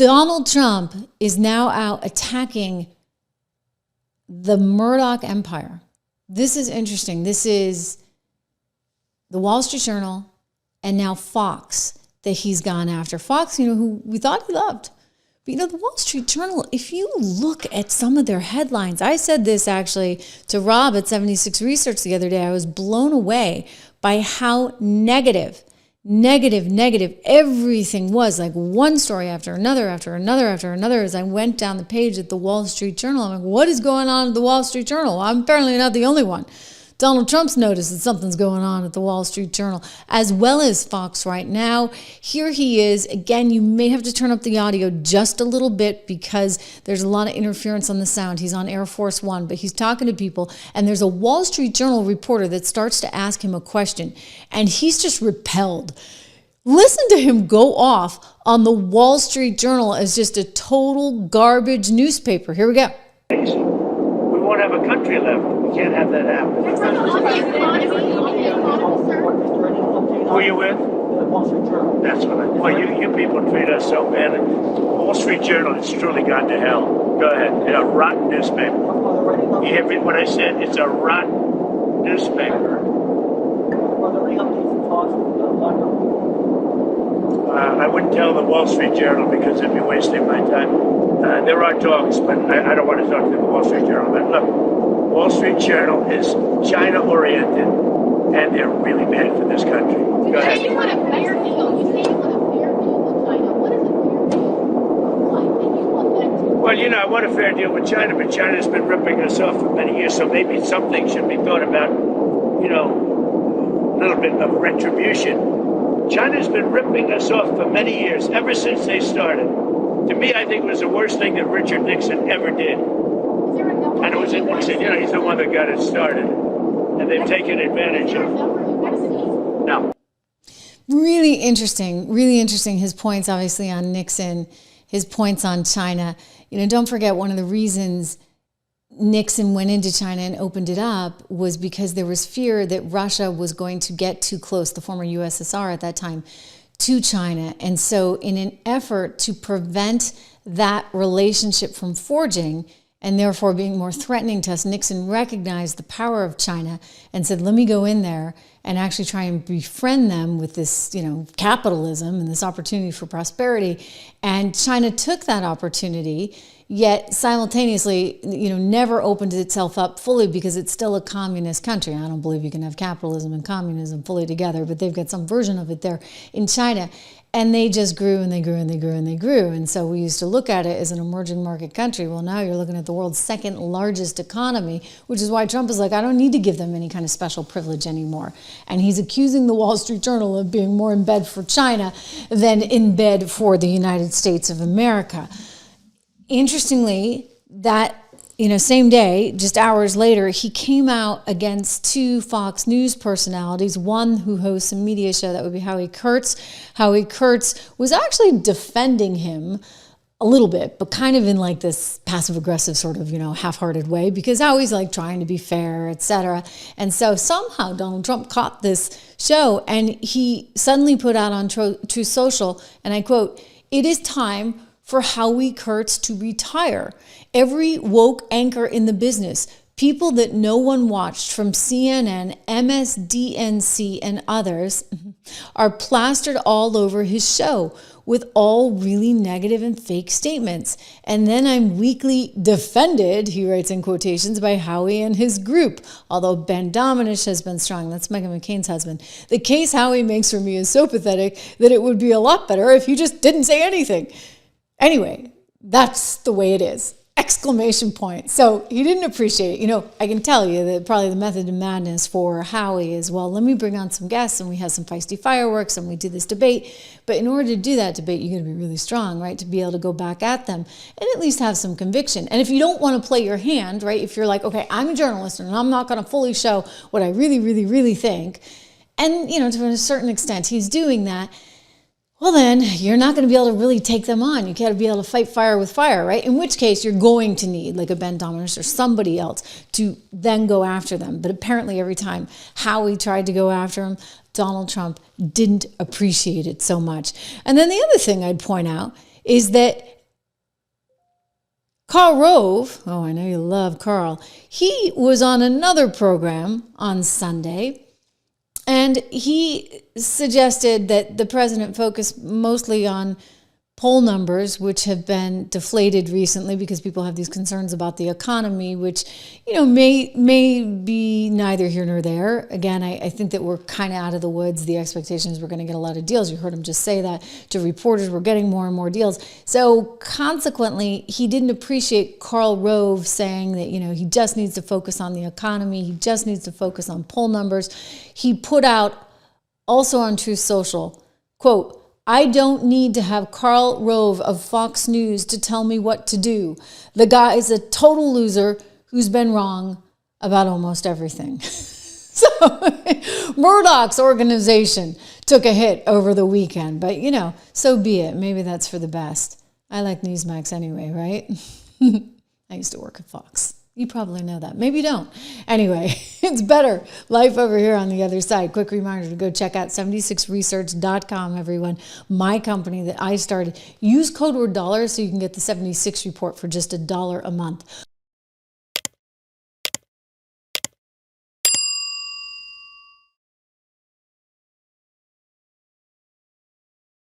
Donald Trump is now out attacking the Murdoch empire. This is interesting. This is the Wall Street Journal and now Fox that he's gone after. Fox, who we thought he loved. But the Wall Street Journal, if you look at some of their headlines, I said this actually to Rob at 76 Research the other day. I was blown away by how negative everything was, like one story after another as I went down the page at the Wall Street Journal. I'm like, what is going on at the Wall Street Journal? Well, I'm apparently not the only one. Donald Trump's noticed that something's going on at the Wall Street Journal, as well as Fox right now. Here he is. Again, you may have to turn up the audio just a little bit because there's a lot of interference on the sound. He's on Air Force One, but he's talking to people, and there's a Wall Street Journal reporter that starts to ask him a question, and he's just repelled. Listen to him go off on the Wall Street Journal as just a total garbage newspaper. Here we go. We won't have a country left. We can't have that happen. Who are you with? The Wall Street Journal. That's what well, you people treat us so bad. The Wall Street Journal has truly gone to hell. Go ahead. It's a rotten newspaper. You hear what I said? It's a rotten newspaper. I wouldn't tell the Wall Street Journal because it'd be wasting my time. There are talks, but I don't want to talk to the Wall Street Journal. But look, Wall Street Journal is China-oriented, and they're really bad for this country. Go ahead. You say you want a fair deal. You say you want a fair deal with China. What is a fair deal? Well, I want a fair deal with China, but China's been ripping us off for many years, so maybe something should be thought about, a little bit of retribution. China's been ripping us off for many years, ever since they started. To me, I think it was the worst thing that Richard Nixon ever did. And it was Nixon, he's the one that got it started. And they've taken advantage of it. No. Really interesting. His points, obviously, on Nixon, his points on China. Don't forget, one of the reasons Nixon went into China and opened it up was because there was fear that Russia was going to get too close, the former USSR at that time, to China. And so in an effort to prevent that relationship from forging and therefore being more threatening to us, Nixon recognized the power of China and said, let me go in there and actually try and befriend them with this, capitalism and this opportunity for prosperity. And China took that opportunity, yet simultaneously, never opened itself up fully because it's still a communist country. I don't believe you can have capitalism and communism fully together, but they've got some version of it there in China. And they just grew and they grew and they grew and they grew. And so we used to look at it as an emerging market country. Well, now you're looking at the world's second largest economy, which is why Trump is like, I don't need to give them any kind of special privilege anymore. And he's accusing the Wall Street Journal of being more in bed for China than in bed for the United States of America. Interestingly, that same day, just hours later, he came out against two Fox News personalities, one who hosts a media show, that would be Howie Kurtz. Howie Kurtz was actually defending him a little bit, but kind of in like this passive-aggressive sort of, half-hearted way, because Howie's like trying to be fair, etc. And so somehow Donald Trump caught this show, and he suddenly put out on Truth Social, and I quote, "It is time for Howie Kurtz to retire. Every woke anchor in the business, people that no one watched from CNN, MSDNC, and others, are plastered all over his show with all really negative and fake statements. And then I'm weakly defended," he writes in quotations, "by Howie and his group. Although Ben Dominish has been strong." That's Meghan McCain's husband. "The case Howie makes for me is so pathetic that it would be a lot better if he just didn't say anything." Anyway, that's the way it is. Exclamation point. So he didn't appreciate it. I can tell you that probably the method of madness for Howie is, well, let me bring on some guests and we have some feisty fireworks and we do this debate. But in order to do that debate, you got to be really strong, right? To be able to go back at them and at least have some conviction. And if you don't want to play your hand, right? If you're like, okay, I'm a journalist and I'm not going to fully show what I really, really, really think. And, to a certain extent, he's doing that. Well, then you're not going to be able to really take them on. You got to be able to fight fire with fire, right? In which case you're going to need like a Ben Dominish or somebody else to then go after them. But apparently every time Howie tried to go after him, Donald Trump didn't appreciate it so much. And then the other thing I'd point out is that Karl Rove, oh, I know you love Karl, he was on another program on Sunday, and he suggested that the president focus mostly on poll numbers, which have been deflated recently because people have these concerns about the economy, which, may be neither here nor there. Again, I think that we're kind of out of the woods. The expectation is we're going to get a lot of deals. You heard him just say that to reporters. We're getting more and more deals. So consequently, he didn't appreciate Karl Rove saying that, he just needs to focus on the economy. He just needs to focus on poll numbers. He put out also on Truth Social, quote, "I don't need to have Karl Rove of Fox News to tell me what to do. The guy is a total loser who's been wrong about almost everything." So Murdoch's organization took a hit over the weekend, but so be it. Maybe that's for the best. I like Newsmax anyway, right? I used to work at Fox. You probably know that. Maybe you don't. Anyway, it's better life over here on the other side. Quick reminder to go check out 76research.com, everyone. My company that I started. Use code word $, so you can get the 76 report for just $1 a month.